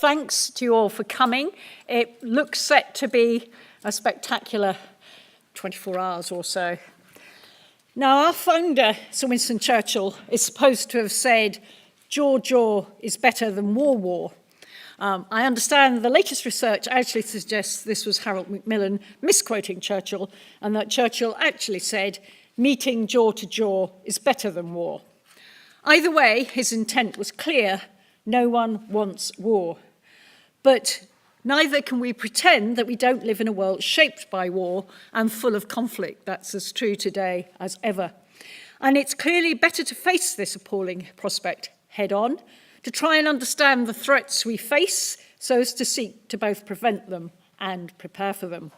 thanks to you all for coming. It looks set to be a spectacular 24 hours or so. Now, our founder, Sir Winston Churchill, is supposed to have said, "Jaw, jaw is better than war, war." I understand the latest research actually suggests this was Harold Macmillan misquoting Churchill, and that Churchill actually said, "Meeting jaw to jaw is better than war." Either way, his intent was clear: no one wants war. But neither can we pretend that we don't live in a world shaped by war and full of conflict. That's as true today as ever. And it's clearly better to face this appalling prospect head on, to try and understand the threats we face so as to seek to both prevent them and prepare for them.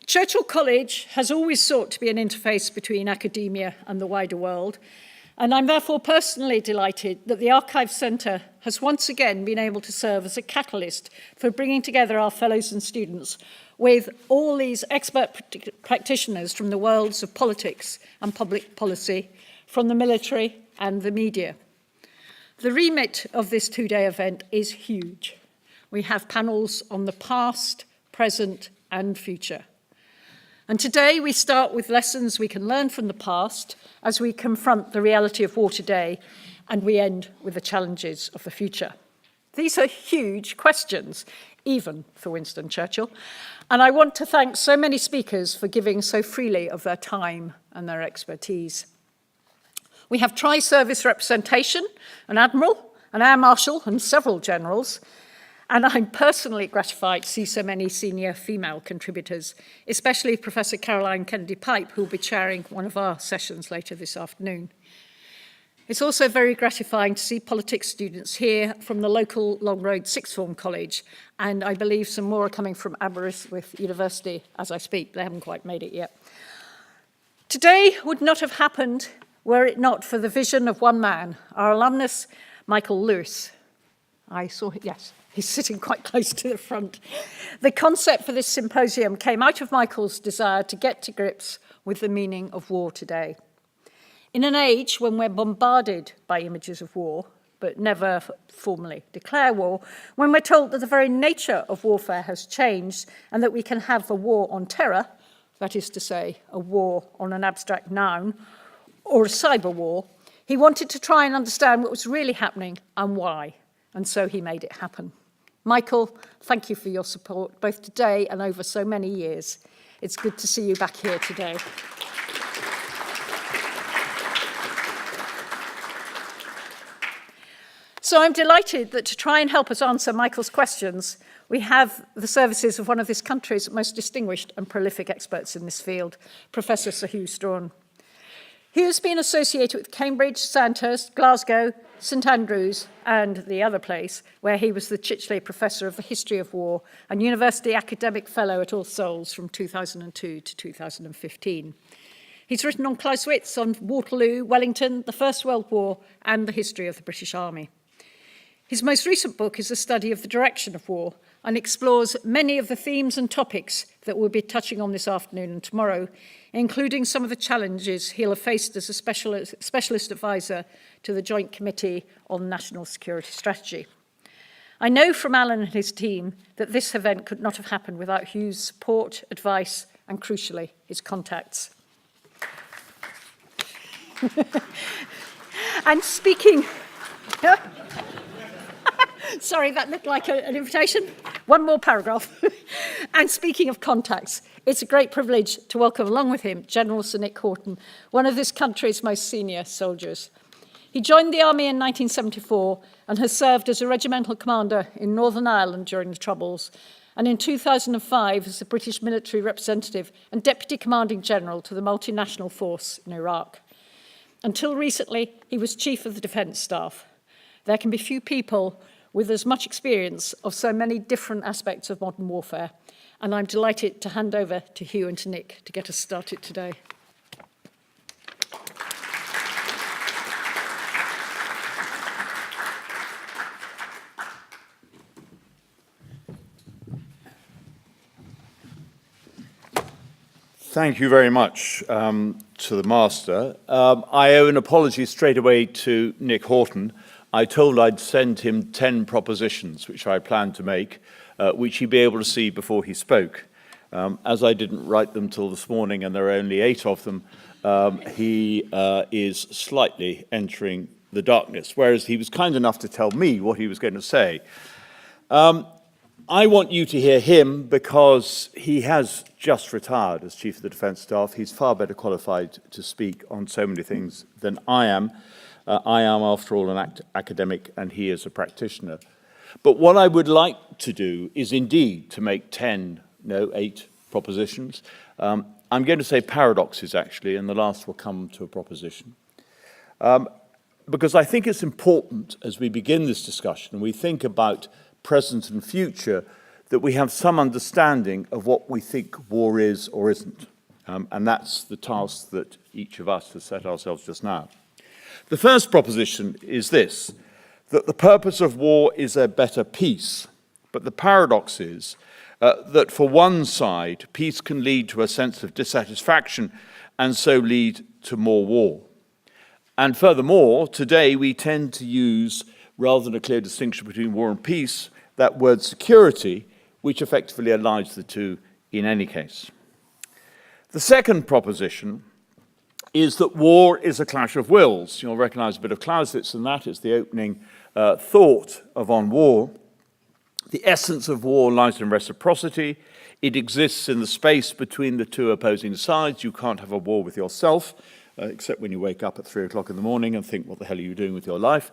Churchill College has always sought to be an interface between academia and the wider world, and I'm therefore personally delighted that the Archives Centre has once again been able to serve as a catalyst for bringing together our fellows and students with all these expert practitioners from the worlds of politics and public policy, from the military and the media. The remit of this two-day event is huge. We have panels on the past, present, and future. And today we start with lessons we can learn from the past as we confront the reality of war today, and we end with the challenges of the future. These are huge questions, even for Winston Churchill, and I want to thank so many speakers for giving so freely of their time and their expertise. We have tri-service representation, an admiral, an air marshal, and several generals. And I'm personally gratified to see so many senior female contributors, especially Professor Caroline Kennedy-Pipe, who will be chairing one of our sessions later this afternoon. It's also very gratifying to see politics students here from the local Long Road Sixth Form College, and I believe some more are coming from Aberystwyth University as I speak. They haven't quite made it yet. Today would not have happened were it not for the vision of one man, our alumnus, Michael Lewis. I saw him, yes. He's sitting quite close to the front. The concept for this symposium came out of Michael's desire to get to grips with the meaning of war today. In an age when we're bombarded by images of war, but never formally declare war, when we're told that the very nature of warfare has changed and that we can have a war on terror, that is to say, a war on an abstract noun, or a cyber war, he wanted to try and understand what was really happening and why, and so he made it happen. Michael, thank you for your support, both today and over so many years. It's good to see you back here today. So I'm delighted that to try and help us answer Michael's questions, we have the services of one of this country's most distinguished and prolific experts in this field, Professor Sir Hew Strachan. He has been associated with Cambridge, Sandhurst, Glasgow, St Andrews, and the other place, where he was the Churchill Professor of the History of War and University Academic Fellow at All Souls from 2002 to 2015. He's written on Clausewitz, on Waterloo, Wellington, the First World War, and the history of the British Army. His most recent book is a study of the direction of war and explores many of the themes and topics that we'll be touching on this afternoon and tomorrow, including some of the challenges he'll have faced as a specialist advisor to the Joint Committee on National Security Strategy. I know from Alan and his team that this event could not have happened without Hugh's support, advice, and crucially, his contacts. And speaking... Sorry, that looked like an invitation. One more paragraph. And speaking of contacts, it's a great privilege to welcome along with him General Sir Nick Houghton, one of this country's most senior soldiers. He joined the army in 1974 and has served as a regimental commander in Northern Ireland during the Troubles, and in 2005 as the British military representative and deputy commanding general to the multinational force in Iraq. Until recently, he was chief of the defence staff. There can be few people with as much experience of so many different aspects of modern warfare, and I'm delighted to hand over to Hew and to Nick to get us started today. Thank you very much to the Master. I owe an apology straight away to Nick Houghton. I told I'd send him 10 propositions, which I planned to make, which he'd be able to see before he spoke. As I didn't write them till this morning, and there are only 8 of them, he is slightly entering the darkness, whereas he was kind enough to tell me what he was going to say. I want you to hear him because he has just retired as Chief of the Defence Staff. He's far better qualified to speak on so many things than I am. I am, after all, an academic, and he is a practitioner. But what I would like to do is indeed to make 8 propositions. I'm going to say paradoxes, actually, and the last will come to a proposition. Because I think it's important, as we begin this discussion, and we think about present and future, that we have some understanding of what we think war is or isn't. And that's the task that each of us has set ourselves just now. The first proposition is this, that the purpose of war is a better peace. But the paradox is that for one side, peace can lead to a sense of dissatisfaction and so lead to more war. And furthermore, today we tend to use, rather than a clear distinction between war and peace, that word security, which effectively aligns the two in any case. The second proposition is that war is a clash of wills. You'll recognize a bit of Clausewitz in that. It's the opening thought of On War. The essence of war lies in reciprocity. It exists in the space between the two opposing sides. You can't have a war with yourself, except when you wake up at 3 o'clock in the morning and think, what the hell are you doing with your life?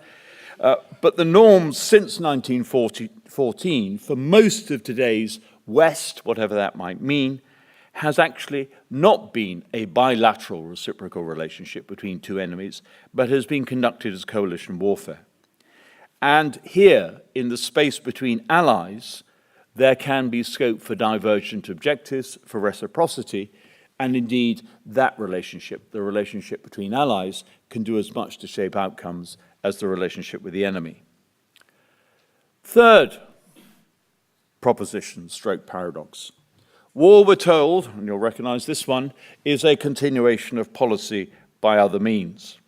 But the norm since 1914 for most of today's West, whatever that might mean, has actually not been a bilateral reciprocal relationship between two enemies, but has been conducted as coalition warfare. And here, in the space between allies, there can be scope for divergent objectives, for reciprocity, and indeed that relationship, the relationship between allies, can do as much to shape outcomes as the relationship with the enemy. Third proposition, stroke paradox. War, we're told, and you'll recognize this one, is a continuation of policy by other means.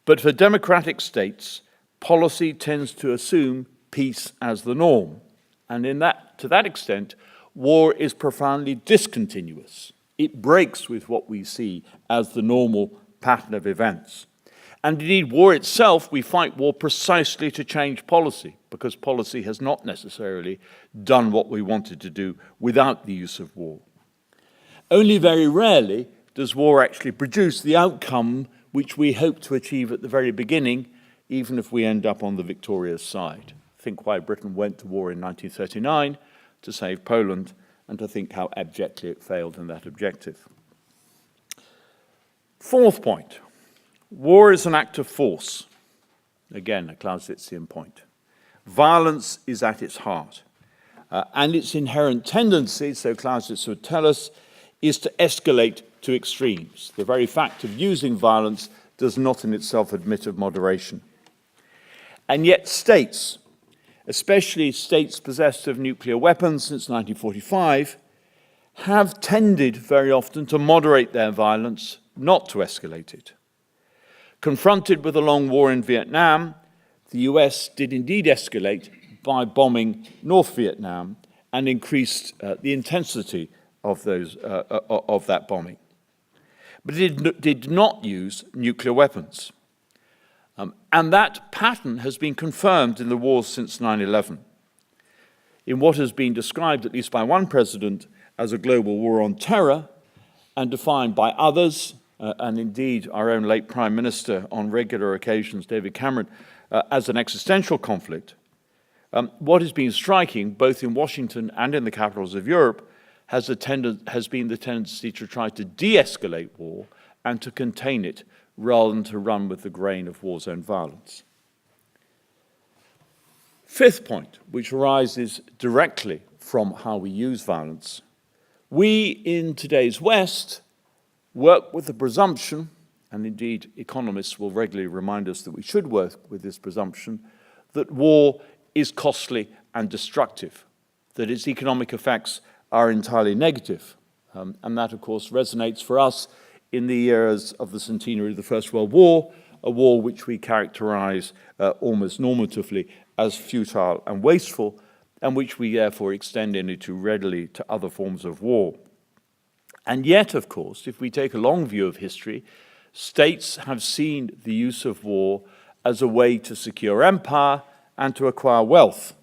But for democratic states, policy tends to assume peace as the norm. And to that extent, war is profoundly discontinuous. It breaks with what we see as the normal pattern of events. And indeed, war itself, we fight war precisely to change policy, because policy has not necessarily done what we wanted to do without the use of war. Only very rarely does war actually produce the outcome which we hope to achieve at the very beginning, even if we end up on the victorious side. Think why Britain went to war in 1939 to save Poland, and to think how abjectly it failed in that objective. Fourth point. War is an act of force. Again, a Clausewitzian point. Violence is at its heart. And its inherent tendency, so Clausewitz would tell us, is to escalate to extremes. The very fact of using violence does not in itself admit of moderation. And yet states, especially states possessed of nuclear weapons since 1945, have tended very often to moderate their violence, not to escalate it. Confronted with a long war in Vietnam, the US did indeed escalate by bombing North Vietnam and increased the intensity of that bombing. But it did not use nuclear weapons. And that pattern has been confirmed in the wars since 9/11. In what has been described, at least by one president, as a global war on terror, and defined by others, and indeed our own late Prime Minister on regular occasions, David Cameron, as an existential conflict, what has been striking, both in Washington and in the capitals of Europe, has been the tendency to try to de-escalate war and to contain it rather than to run with the grain of war zone violence. Fifth point, which arises directly from how we use violence. We in today's West work with the presumption, and indeed economists will regularly remind us that we should work with this presumption, that war is costly and destructive, that its economic effects are entirely negative. And that, of course, resonates for us in the years of the centenary of the First World War, a war which we characterize almost normatively as futile and wasteful, and which we therefore extend into readily to other forms of war. And yet, of course, if we take a long view of history, states have seen the use of war as a way to secure empire and to acquire wealth.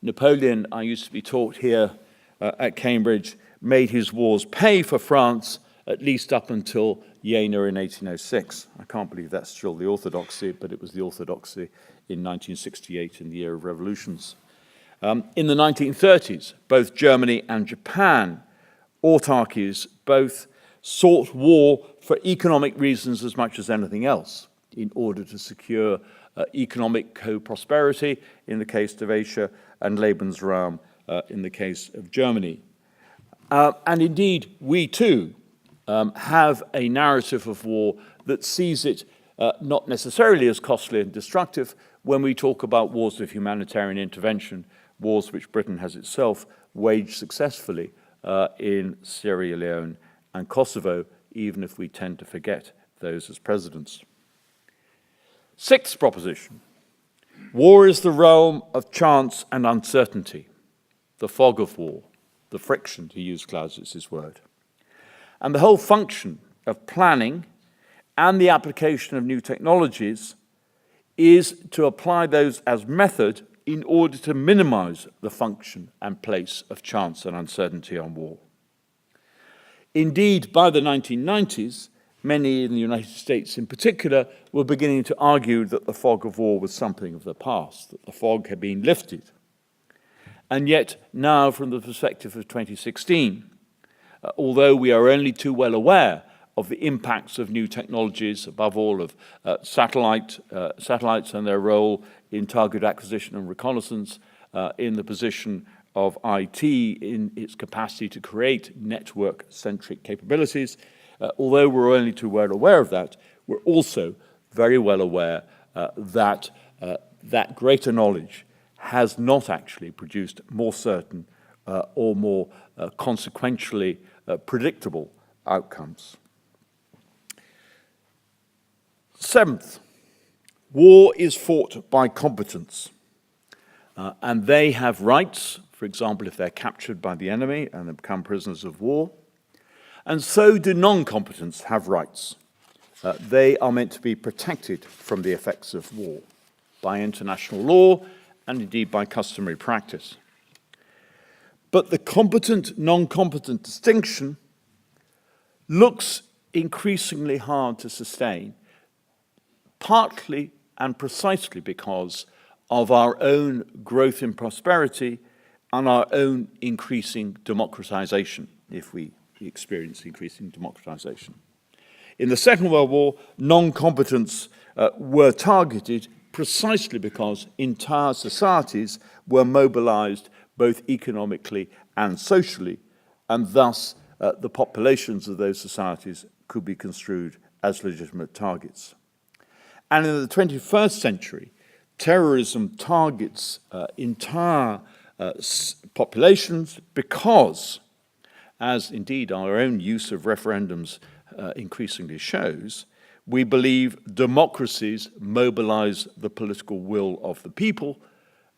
Napoleon, I used to be taught here at Cambridge, made his wars pay for France, at least up until Jena in 1806. I can't believe that's still the orthodoxy, but it was the orthodoxy in 1968, in the year of revolutions. In the 1930s, both Germany and Japan, autarchies, both sought war for economic reasons as much as anything else, in order to secure economic co-prosperity in the case of Asia and Lebensraum in the case of Germany. And indeed, we too have a narrative of war that sees it not necessarily as costly and destructive when we talk about wars of humanitarian intervention, wars which Britain has itself waged successfully in Sierra Leone and Kosovo, even if we tend to forget those as presidents. Sixth proposition: war is the realm of chance and uncertainty, the fog of war, the friction, to use Clausius's word. And the whole function of planning and the application of new technologies is to apply those as method in order to minimize the function and place of chance and uncertainty on war. Indeed, by the 1990s, many in the United States in particular were beginning to argue that the fog of war was something of the past, that the fog had been lifted. And yet now, from the perspective of 2016, although we are only too well aware of the impacts of new technologies, above all of satellites and their role in target acquisition and reconnaissance, in the position of IT in its capacity to create network-centric capabilities, although we're only too well aware of that, we're also very well aware that that greater knowledge has not actually produced more certain or more consequentially predictable outcomes. Seventh, war is fought by combatants, and they have rights, for example, if they're captured by the enemy and they become prisoners of war, and so do non-combatants have rights. They are meant to be protected from the effects of war by international law and indeed by customary practice. But the combatant-non-combatant distinction looks increasingly hard to sustain, partly and precisely because of our own growth in prosperity and our own increasing democratization, if we experience increasing democratization. In the Second World War, non-combatants were targeted precisely because entire societies were mobilized both economically and socially, and thus the populations of those societies could be construed as legitimate targets. And in the 21st century, terrorism targets entire populations because, as indeed our own use of referendums increasingly shows, we believe democracies mobilize the political will of the people,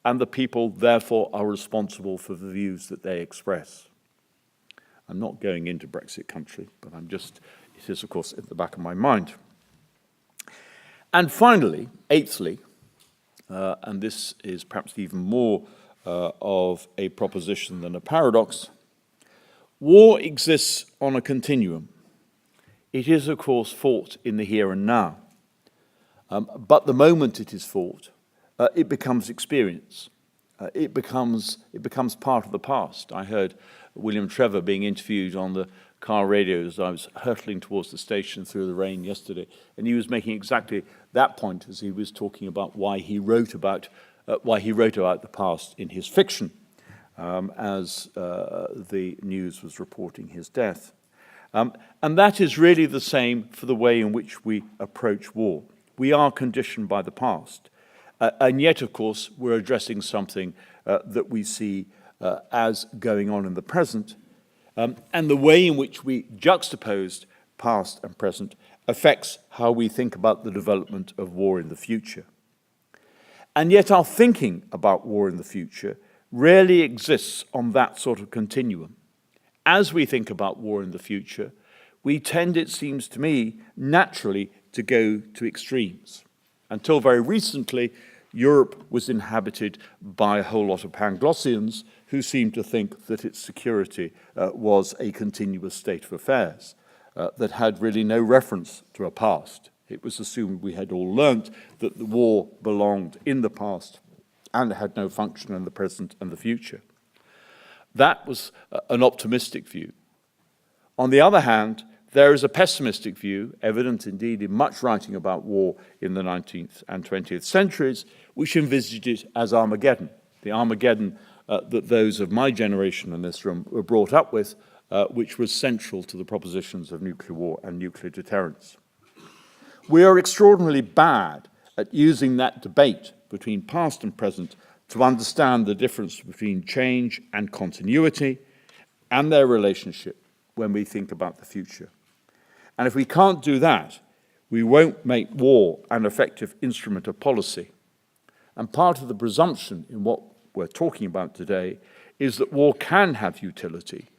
and the people therefore are responsible for the views that they express. I'm not going into Brexit country, but it is of course at the back of my mind. And finally, eighthly, and this is perhaps even more of a proposition than a paradox, war exists on a continuum. It is, of course, fought in the here and now. But the moment it is fought, it becomes experience. It becomes part of the past. I heard William Trevor being interviewed on the car radio as I was hurtling towards the station through the rain yesterday, and he was making exactly that point as he was talking about why he wrote about the past in his fiction, as the news was reporting his death. And that is really the same for the way in which we approach war. We are conditioned by the past, and yet, of course, we're addressing something that we see as going on in the present, and the way in which we juxtaposed past and present affects how we think about the development of war in the future. And yet our thinking about war in the future rarely exists on that sort of continuum. As we think about war in the future, we tend, it seems to me, naturally to go to extremes. Until very recently, Europe was inhabited by a whole lot of Panglossians who seemed to think that its security was a continuous state of affairs that had really no reference to a past. It was assumed we had all learnt that the war belonged in the past and had no function in the present and the future. That was an optimistic view. On the other hand, there is a pessimistic view, evident indeed in much writing about war in the 19th and 20th centuries, which envisaged it as Armageddon, the Armageddon that those of my generation in this room were brought up with, which was central to the propositions of nuclear war and nuclear deterrence. We are extraordinarily bad at using that debate between past and present to understand the difference between change and continuity and their relationship when we think about the future. And if we can't do that, we won't make war an effective instrument of policy. And part of the presumption in what we're talking about today is that war can have utility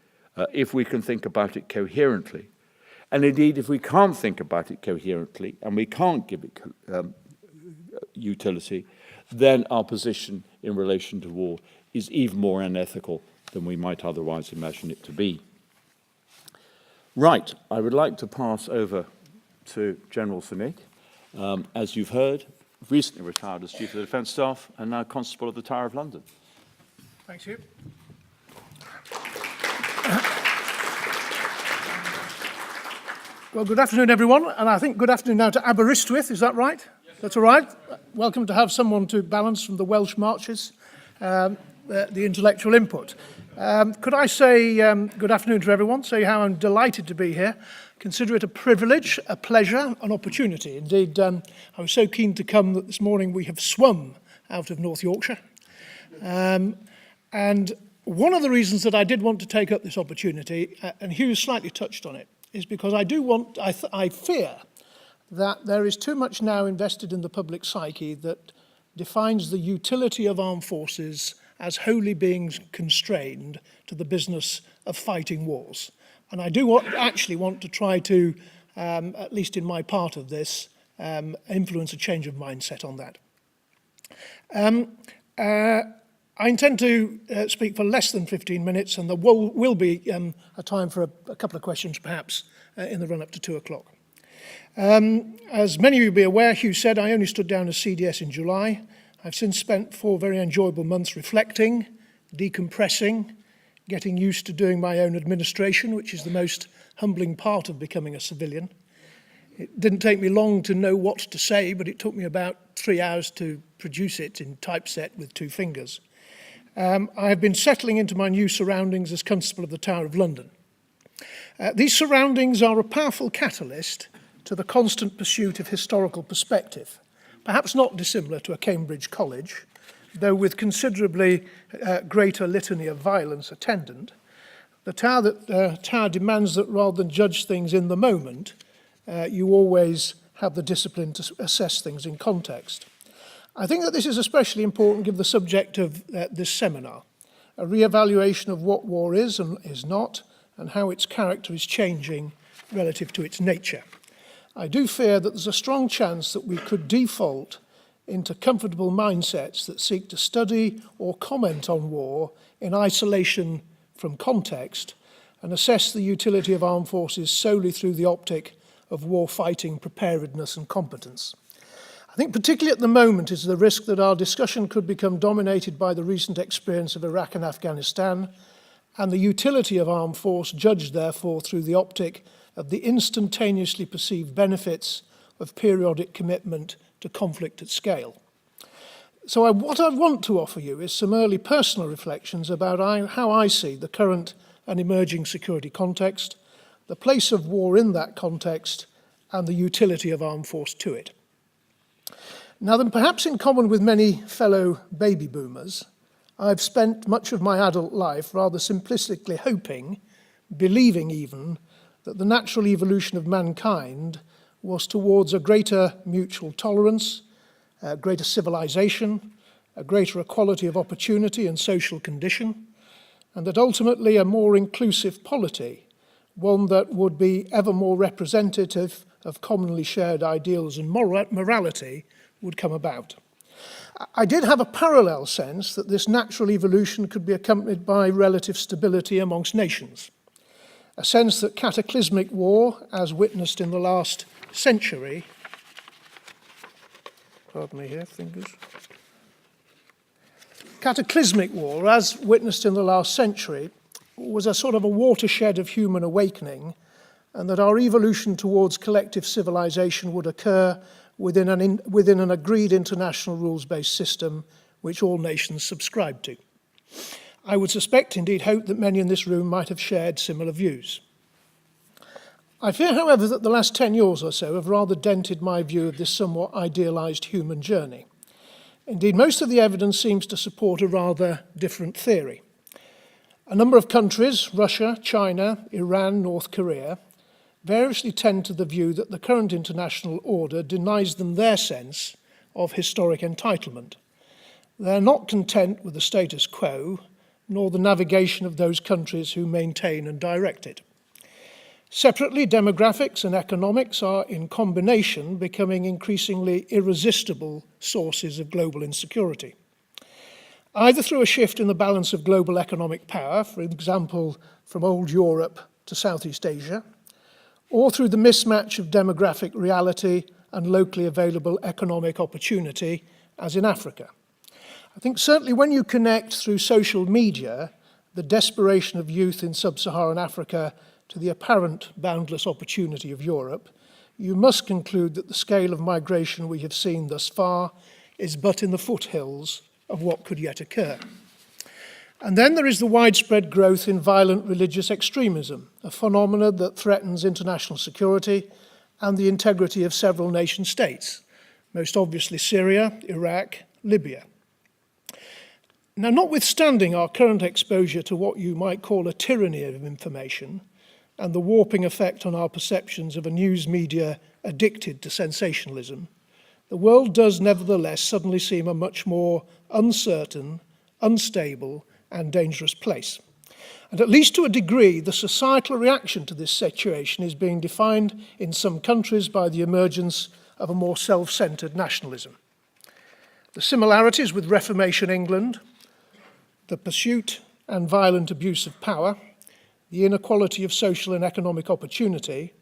if we can think about it coherently. And indeed, if we can't think about it coherently and we can't give it utility, then our position in relation to war is even more unethical than we might otherwise imagine it to be. Right, I would like to pass over to General Simic. As you've heard, recently retired as Chief of the Defence Staff and now Constable of the Tower of London. Thanks, Hugh. Well, good afternoon, everyone, and I think good afternoon now to Aberystwyth, is that right? Yes. That's all right. Welcome to have someone to balance from the Welsh marches, the intellectual input. Could I say good afternoon to everyone, say how I'm delighted to be here. Consider it a privilege, a pleasure, an opportunity. Indeed, I was so keen to come that this morning we have swum out of North Yorkshire. And one of the reasons that I did want to take up this opportunity, and Hugh slightly touched on it, is because I fear that there is too much now invested in the public psyche that defines the utility of armed forces as wholly being constrained to the business of fighting wars. And I do actually want to try to, at least in my part of this, influence a change of mindset on that. I intend to speak for less than 15 minutes, and there will be a time for a couple of questions, perhaps, in the run-up to 2 o'clock. As many of you will be aware, Hugh said, I only stood down as CDS in July. I've since spent 4 very enjoyable months reflecting, decompressing, getting used to doing my own administration, which is the most humbling part of becoming a civilian. It didn't take me long to know what to say, but it took me about 3 hours to produce it in typeset with 2 fingers. I have been settling into my new surroundings as Constable of the Tower of London. These surroundings are a powerful catalyst to the constant pursuit of historical perspective, perhaps not dissimilar to a Cambridge college, though with considerably greater litany of violence attendant. The tower demands that rather than judge things in the moment, you always have the discipline to assess things in context. I think that this is especially important given the subject of this seminar, a re-evaluation of what war is and is not, and how its character is changing relative to its nature. I do fear that there's a strong chance that we could default into comfortable mindsets that seek to study or comment on war in isolation from context and assess the utility of armed forces solely through the optic of war fighting preparedness and competence. I think particularly at the moment is the risk that our discussion could become dominated by the recent experience of Iraq and Afghanistan and the utility of armed force judged therefore through the optic of the instantaneously perceived benefits of periodic commitment to conflict at scale. So what I want to offer you is some early personal reflections about how I see the current and emerging security context, the place of war in that context, and the utility of armed force to it. Now then, perhaps in common with many fellow baby boomers, I've spent much of my adult life rather simplistically hoping, believing even, that the natural evolution of mankind was towards a greater mutual tolerance, greater civilization, a greater equality of opportunity and social condition, and that ultimately a more inclusive polity, one that would be ever more representative of commonly shared ideals and morality, would come about. I did have a parallel sense that this natural evolution could be accompanied by relative stability amongst nations, a sense that cataclysmic war, as witnessed in the last century, pardon me here, fingers, cataclysmic war, as witnessed in the last century, was a sort of a watershed of human awakening, and that our evolution towards collective civilization would occur within an agreed international rules-based system which all nations subscribe to. I would suspect, indeed hope, that many in this room might have shared similar views. I fear, however, that the last 10 years or so have rather dented my view of this somewhat idealized human journey. Indeed, most of the evidence seems to support a rather different theory. A number of countries, Russia, China, Iran, North Korea, variously tend to the view that the current international order denies them their sense of historic entitlement. They're not content with the status quo, nor the navigation of those countries who maintain and direct it. Separately, demographics and economics are, in combination, becoming increasingly irresistible sources of global insecurity. Either through a shift in the balance of global economic power, for example, from old Europe to Southeast Asia, or through the mismatch of demographic reality and locally available economic opportunity, as in Africa. I think certainly when you connect through social media the desperation of youth in sub-Saharan Africa to the apparent boundless opportunity of Europe, you must conclude that the scale of migration we have seen thus far is but in the foothills of what could yet occur. And then there is the widespread growth in violent religious extremism, a phenomenon that threatens international security and the integrity of several nation states, most obviously Syria, Iraq, Libya. Now, notwithstanding our current exposure to what you might call a tyranny of information and the warping effect on our perceptions of a news media addicted to sensationalism, the world does nevertheless suddenly seem a much more uncertain, unstable, and dangerous place. And at least to a degree, the societal reaction to this situation is being defined in some countries by the emergence of a more self-centred nationalism. The similarities with Reformation England, the pursuit and violent abuse of power, the inequality of social and economic opportunity,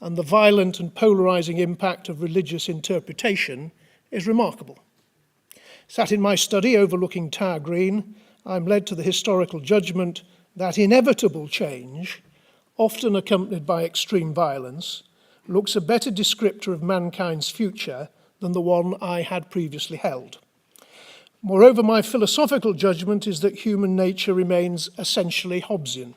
and the violent and polarising impact of religious interpretation is remarkable. Sat in my study overlooking Tower Green, I'm led to the historical judgment that inevitable change, often accompanied by extreme violence, looks a better descriptor of mankind's future than the one I had previously held. Moreover, my philosophical judgment is that human nature remains essentially Hobbesian,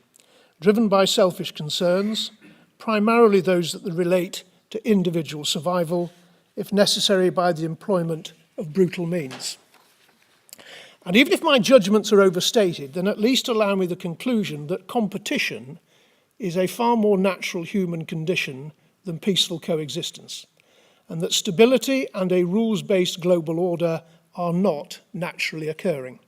driven by selfish concerns, primarily those that relate to individual survival, if necessary by the employment of brutal means. And even if my judgments are overstated, then at least allow me the conclusion that competition is a far more natural human condition than peaceful coexistence, and that stability and a rules-based global order are not naturally occurring.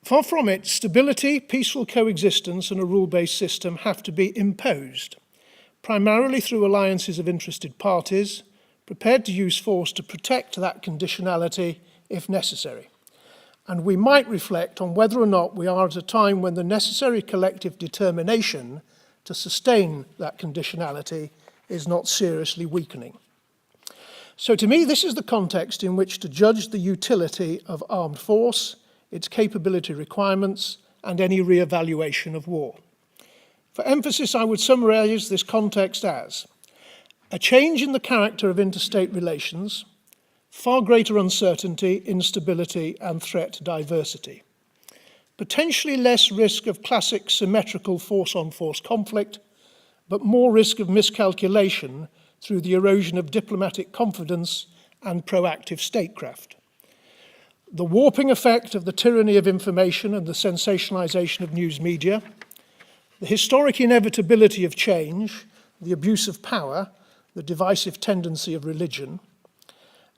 Far from it, stability, peaceful coexistence, and a rule-based system have to be imposed, primarily through alliances of interested parties, prepared to use force to protect that conditionality if necessary. And we might reflect on whether or not we are at a time when the necessary collective determination to sustain that conditionality is not seriously weakening. So to me, this is the context in which to judge the utility of armed force, its capability requirements, and any re-evaluation of war. For emphasis, I would summarize this context as a change in the character of interstate relations, far greater uncertainty, instability, and threat diversity. Potentially less risk of classic symmetrical force-on-force conflict, but more risk of miscalculation through the erosion of diplomatic confidence and proactive statecraft. The warping effect of the tyranny of information and the sensationalization of news media, the historic inevitability of change, the abuse of power, the divisive tendency of religion,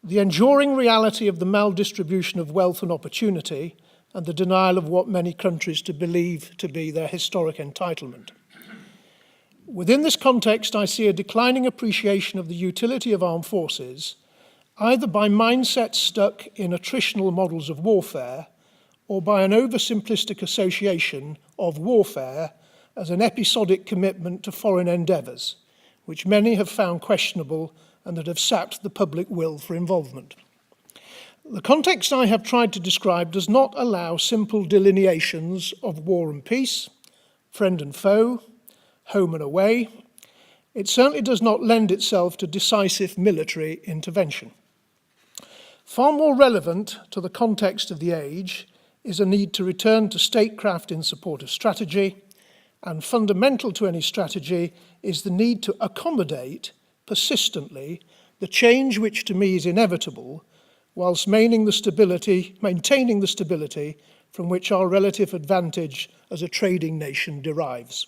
the enduring reality of the maldistribution of wealth and opportunity, and the denial of what many countries to believe to be their historic entitlement. Within this context, I see a declining appreciation of the utility of armed forces, either by mindsets stuck in attritional models of warfare or by an oversimplistic association of warfare as an episodic commitment to foreign endeavours, which many have found questionable and that have sapped the public will for involvement. The context I have tried to describe does not allow simple delineations of war and peace, friend and foe, home and away. It certainly does not lend itself to decisive military intervention. Far more relevant to the context of the age is a need to return to statecraft in support of strategy, and fundamental to any strategy is the need to accommodate persistently the change which to me is inevitable, whilst maintaining the stability from which our relative advantage as a trading nation derives.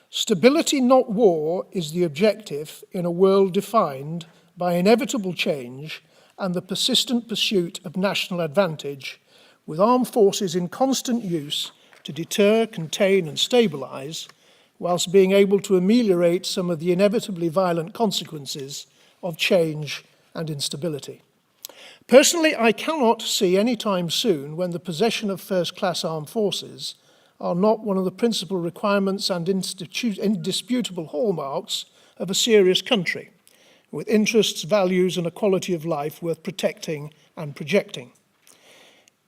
Stability, not war, is the objective in a world defined by inevitable change and the persistent pursuit of national advantage, with armed forces in constant use to deter, contain and stabilise, whilst being able to ameliorate some of the inevitably violent consequences of change and instability. Personally, I cannot see any time soon when the possession of first-class armed forces are not one of the principal requirements and indisputable hallmarks of a serious country, with interests, values and a quality of life worth protecting and projecting.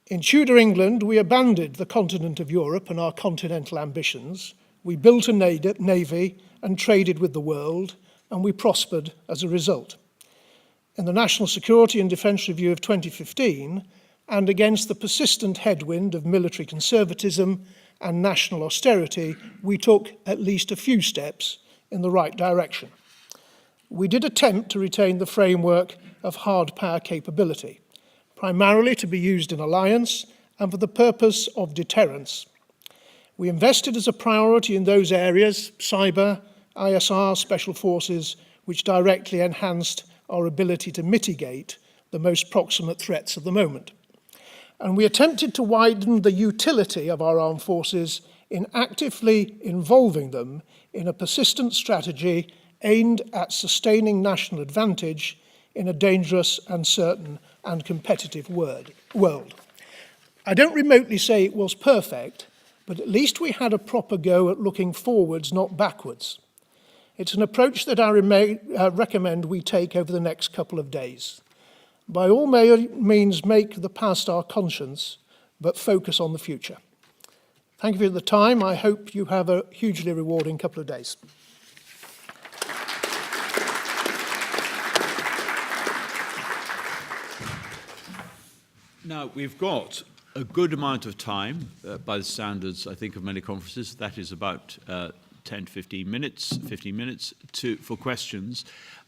In Tudor England, we abandoned the continent of Europe and our continental ambitions. We built a navy and traded with the world, and we prospered as a result. In the National Security and Defence Review of 2015, and against the persistent headwind of military conservatism and national austerity, we took at least a few steps in the right direction. We did attempt to retain the framework of hard power capability, primarily to be used in alliance and for the purpose of deterrence. We invested as a priority in those areas, cyber, ISR, special forces, which directly enhanced our ability to mitigate the most proximate threats of the moment. And we attempted to widen the utility of our armed forces in actively involving them in a persistent strategy aimed at sustaining national advantage in a dangerous, uncertain and competitive world. I don't remotely say it was perfect, but at least we had a proper go at looking forwards, not backwards. It's an approach that I recommend we take over the next couple of days. By all means, make the past our conscience, but focus on the future. Thank you for the time. I hope you have a hugely rewarding couple of days. Now, we've got a good amount of time, by the standards, I think, of many conferences. That is about 10 to 15 minutes, for questions.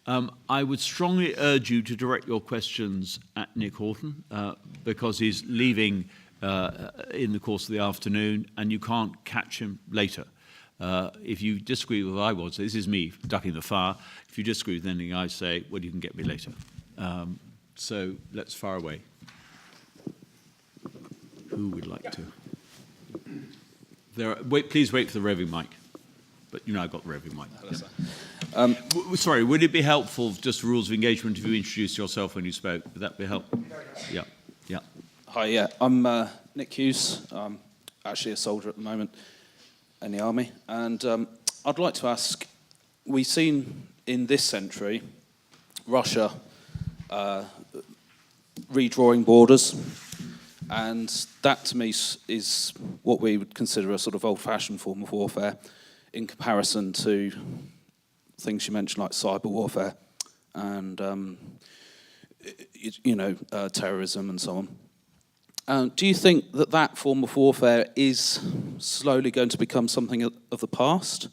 I would strongly urge you to direct your questions at Nick Houghton, because he's leaving in the course of the afternoon, and you can't catch him later. If you disagree with what I would say, this is me ducking the fire. If you disagree with anything I say, well, you can get me later. So let's fire away. Who would like to? Please wait for the roving mic. But you know I've got the roving mic. Yeah. Sorry, would it be helpful, just rules of engagement, if you introduced yourself when you spoke? Would that be helpful? Yeah. Hi, yeah. I'm Nick Hughes. I'm actually a soldier at the moment in the army. And I'd like to ask, we've seen in this century Russia redrawing borders. And that, to me, is what we would consider a sort of old-fashioned form of warfare in comparison to things you mentioned like cyber warfare and, terrorism and so on. Do you think that that form of warfare is slowly going to become something of the past?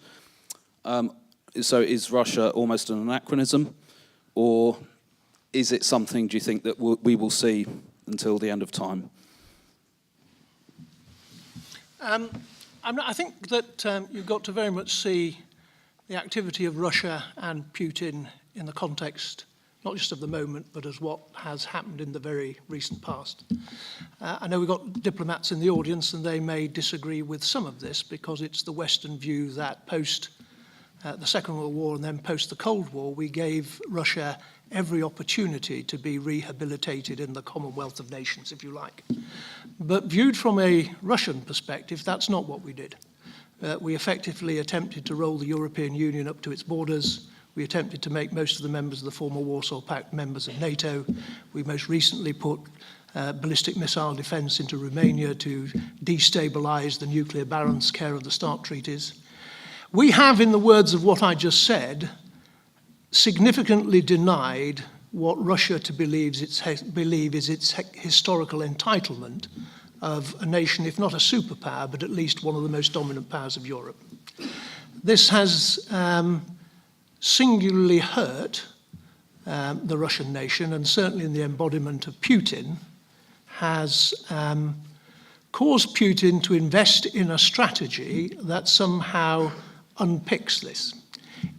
So is Russia almost an anachronism? Or is it something, do you think, that we will see until the end of time? I think that you've got to very much see the activity of Russia and Putin in the context not just of the moment, but as what has happened in the very recent past. I know we've got diplomats in the audience, and they may disagree with some of this because it's the Western view that post the Second World War and then post the Cold War, we gave Russia every opportunity to be rehabilitated in the Commonwealth of Nations, if you like. But viewed from a Russian perspective, that's not what we did. We effectively attempted to roll the European Union up to its borders. We attempted to make most of the members of the former Warsaw Pact members of NATO. We most recently put ballistic missile defense into Romania to destabilize the nuclear barons' care of the START treaties. We have, in the words of what I just said, significantly denied what Russia believes is its historical entitlement of a nation, if not a superpower, but at least one of the most dominant powers of Europe. This has singularly hurt the Russian nation, and certainly in the embodiment of Putin, has caused Putin to invest in a strategy that somehow unpicks this.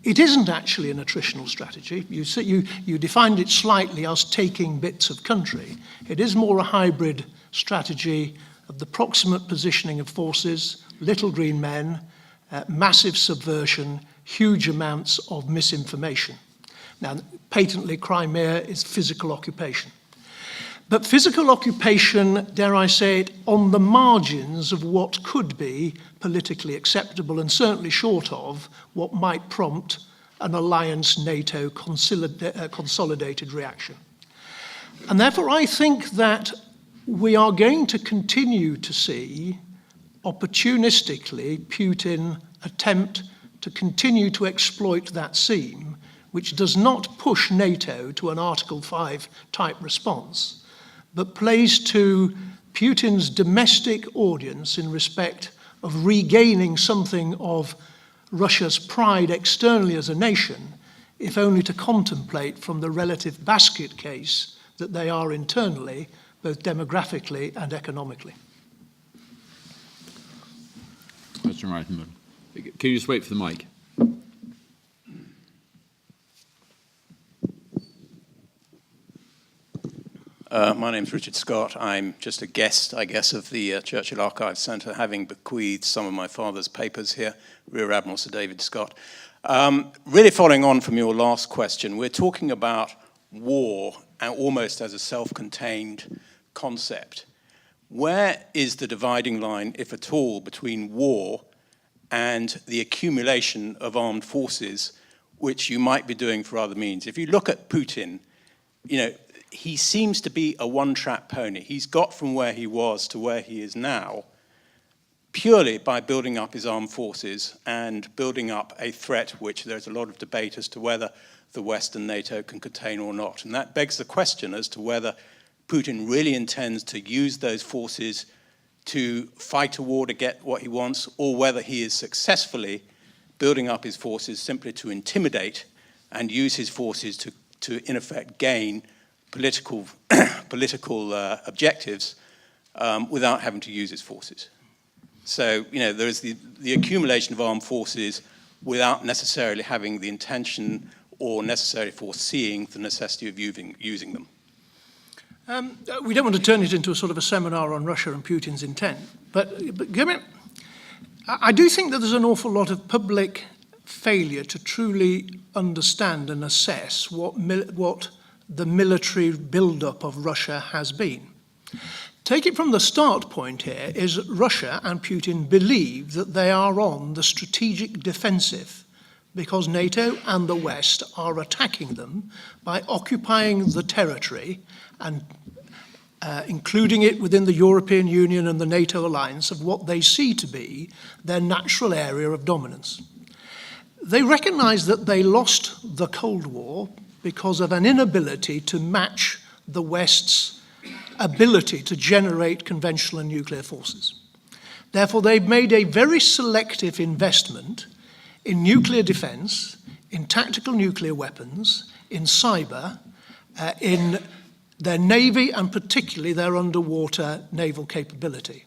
It isn't actually an attritional strategy. You defined it slightly as taking bits of country. It is more a hybrid strategy of the proximate positioning of forces, little green men, massive subversion, huge amounts of misinformation. Now, patently, Crimea is physical occupation. But physical occupation, dare I say it, on the margins of what could be politically acceptable, and certainly short of what might prompt an alliance NATO consolidated reaction. And therefore, I think that we are going to continue to see opportunistically Putin attempt to continue to exploit that seam, which does not push NATO to an Article 5 type response, but plays to Putin's domestic audience in respect of regaining something of Russia's pride externally as a nation, if only to contemplate from the relative basket case that they are internally, both demographically and economically. Question right. Can you just wait for the mic? My name's Richard Scott. I'm just a guest, I guess, of the Churchill Archives Centre, having bequeathed some of my father's papers here, Rear Admiral Sir David Scott. Really following on from your last question, we're talking about war almost as a self-contained concept. Where is the dividing line, if at all, between war and the accumulation of armed forces, which you might be doing for other means? If you look at Putin, you know, he seems to be a one-track pony. He's got from where he was to where he is now purely by building up his armed forces and building up a threat which there's a lot of debate as to whether the West and NATO can contain or not. And that begs the question as to whether Putin really intends to use those forces to fight a war to get what he wants, or whether he is successfully building up his forces simply to intimidate and use his forces to in effect, gain political objectives without having to use his forces. So, you know, there is the accumulation of armed forces without necessarily having the intention or necessarily foreseeing the necessity of using them. We don't want to turn it into a sort of a seminar on Russia and Putin's intent, but I do think that there's an awful lot of public failure to truly understand and assess what the military build-up of Russia has been. Take it from the start point here is that Russia and Putin believe that they are on the strategic defensive because NATO and the West are attacking them by occupying the territory and including it within the European Union and the NATO alliance of what they see to be their natural area of dominance. They recognize that they lost the Cold War because of an inability to match the West's ability to generate conventional and nuclear forces. Therefore, they've made a very selective investment in nuclear defense, in tactical nuclear weapons, in cyber, in their navy, and particularly their underwater naval capability.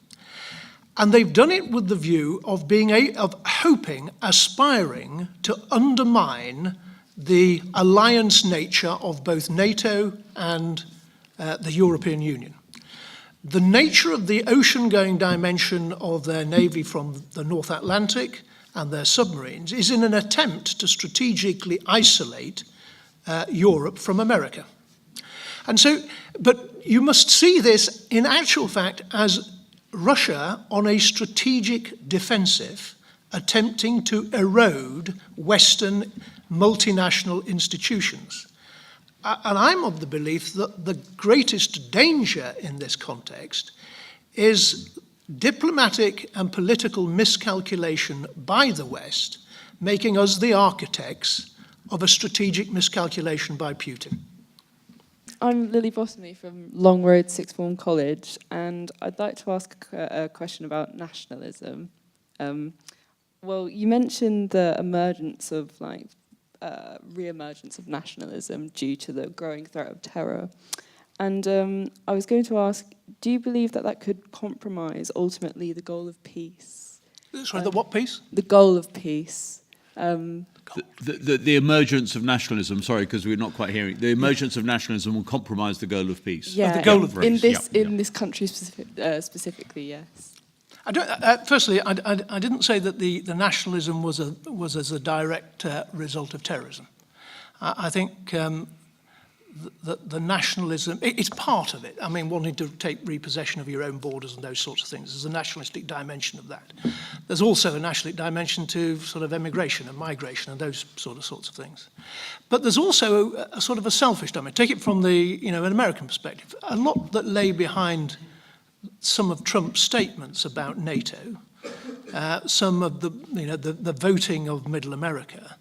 And they've done it with the view of hoping, aspiring to undermine the alliance nature of both NATO and the European Union. The nature of the ocean-going dimension of their navy from the North Atlantic and their submarines is in an attempt to strategically isolate Europe from America. And so, but you must see this in actual fact as Russia on a strategic defensive, attempting to erode Western multinational institutions. And I'm of the belief that the greatest danger in this context is diplomatic and political miscalculation by the West, making us the architects of a strategic miscalculation by Putin. I'm Lily Bottomley from Long Road Sixth Form College, and I'd like to ask a question about nationalism. Well, you mentioned the emergence of, re-emergence of nationalism due to the growing threat of terror. And I was going to ask, do you believe that that could compromise, ultimately, the goal of peace? Sorry, the what peace? The goal of peace. The emergence of nationalism, sorry, because we're not quite hearing, the emergence of nationalism will compromise the goal of peace. Yeah, the goal of peace. In this country specifically, yes. I don't, firstly, I didn't say that the nationalism was as a direct result of terrorism. I think the nationalism, it's part of it. I mean, wanting to take repossession of your own borders and those sorts of things. There's a nationalistic dimension of that. There's also a nationalistic dimension to sort of emigration and migration and those sorts of things. But there's also a sort of a selfish dimension. Take it from the, an American perspective. A lot that lay behind some of Trump's statements about NATO, some of the voting of Middle America,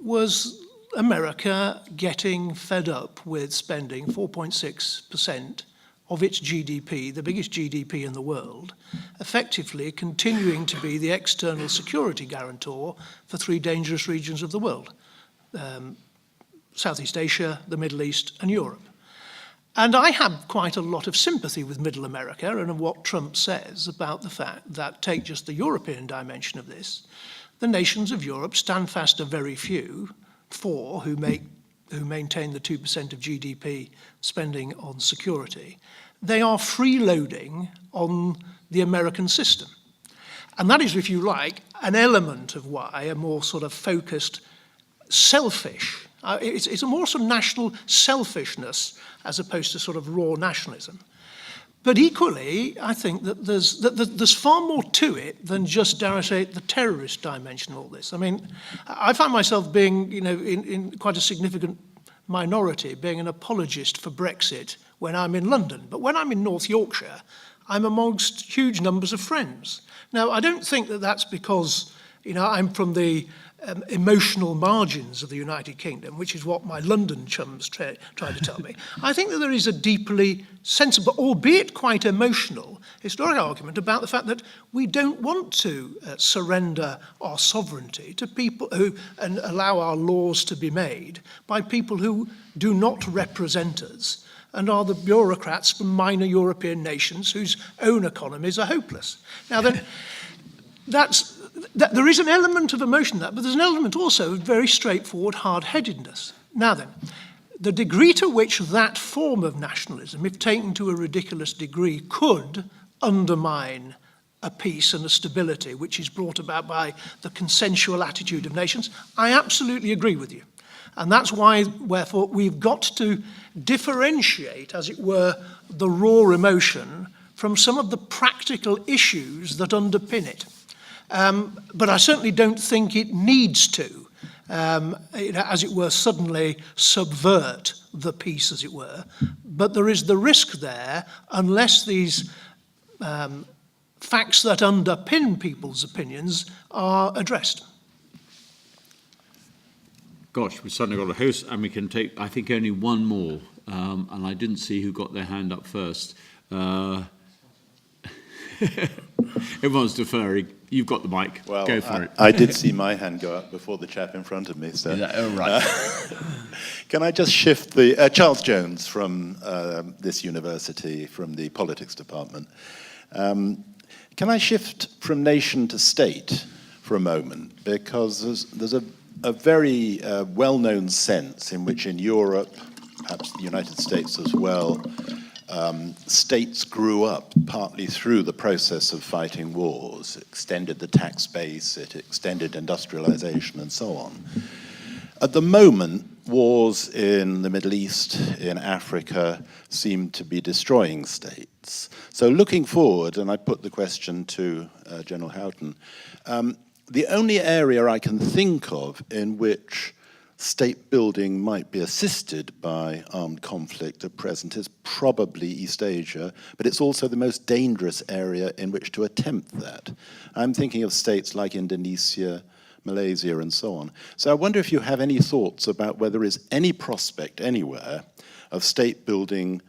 was America getting fed up with spending 4.6% of its GDP, the biggest GDP in the world, effectively continuing to be the external security guarantor for three dangerous regions of the world: Southeast Asia, the Middle East, and Europe. And I have quite a lot of sympathy with Middle America and what Trump says about the fact that, take just the European dimension of this, the nations of Europe, stand fast of very few, four who maintain the 2% of GDP spending on security. They are freeloading on the American system. And that is, if you like, an element of why a more sort of focused, selfish, it's a more sort of national selfishness as opposed to sort of raw nationalism. But equally, I think that there's far more to it than just, dare I say, the terrorist dimension of all this. I mean, I find myself being, in quite a significant minority, being an apologist for Brexit when I'm in London. But when I'm in North Yorkshire, I'm amongst huge numbers of friends. Now, I don't think that that's because, I'm from the emotional margins of the United Kingdom, which is what my London chums try to tell me. I think that there is a deeply sensible, albeit quite emotional, historic argument about the fact that we don't want to surrender our sovereignty to people who, and allow our laws to be made by people who do not represent us and are the bureaucrats from minor European nations whose own economies are hopeless. Now then, there is an element of emotion in that, but there's an element also of very straightforward hard-headedness. Now then, the degree to which that form of nationalism, if taken to a ridiculous degree, could undermine a peace and a stability which is brought about by the consensual attitude of nations, I absolutely agree with you. And that's why, wherefore, we've got to differentiate, as it were, the raw emotion from some of the practical issues that underpin it. But I certainly don't think it needs to, as it were, suddenly subvert the peace, as it were. But there is the risk there, unless these facts that underpin people's opinions are addressed. Gosh, we've suddenly got a host, and we can take, I think, only one more. And I didn't see who got their hand up first. Everyone's deferring. You've got the mic. Well, go for it. I did see my hand go up before the chap in front of me. So, Right. Can I just shift the Charles Jones from this university, from the politics department? Can I shift from nation to state for a moment? Because there's a a very well-known sense in which in Europe, perhaps the United States as well, states grew up partly through the process of fighting wars. It extended the tax base, it extended industrialization, and so on. At the moment, wars in the Middle East, in Africa, seem to be destroying states. So looking forward, and I put the question to General Houghton, the only area I can think of in which state building might be assisted by armed conflict at present is probably East Asia, but it's also the most dangerous area in which to attempt that. I'm thinking of states like Indonesia, Malaysia, and so on. So I wonder if you have any thoughts about whether there is any prospect anywhere of state building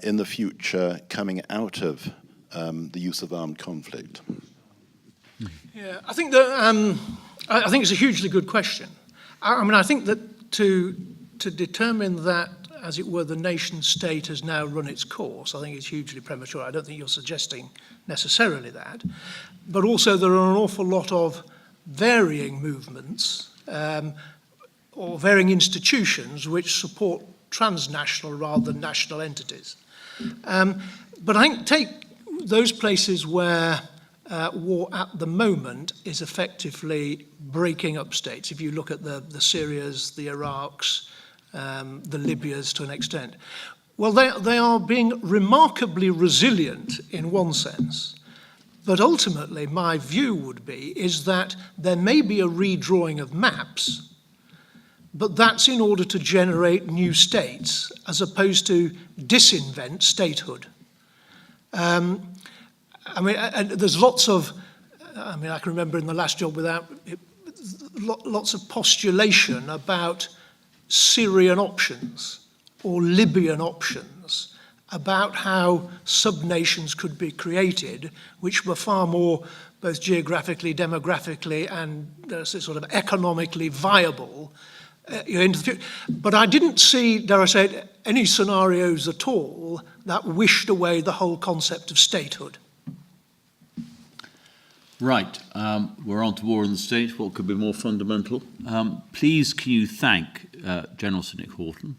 in the future coming out of the use of armed conflict. Yeah, I think that I think it's a hugely good question. I mean, I think that to determine that, as it were, the nation state has now run its course, I think it's hugely premature. I don't think you're suggesting necessarily that. But also there are an awful lot of varying movements or varying institutions which support transnational rather than national entities. But I think take those places where war at the moment is effectively breaking up states. If you look at the Syrias, the Iraqs, the Libyas to an extent, well, they are being remarkably resilient in one sense. But ultimately, my view would be is that there may be a redrawing of maps, but that's in order to generate new states as opposed to disinvent statehood. I mean, and there's lots of, I mean, I can remember in the last job lots of postulation about Syrian options or Libyan options, about how subnations could be created, which were far more both geographically, demographically, and sort of economically viable into the future. But I didn't see, dare I say it, any scenarios at all that wished away the whole concept of statehood. Right, we're on to war in the States. What could be more fundamental? Please, can you thank General Sir Nick Houghton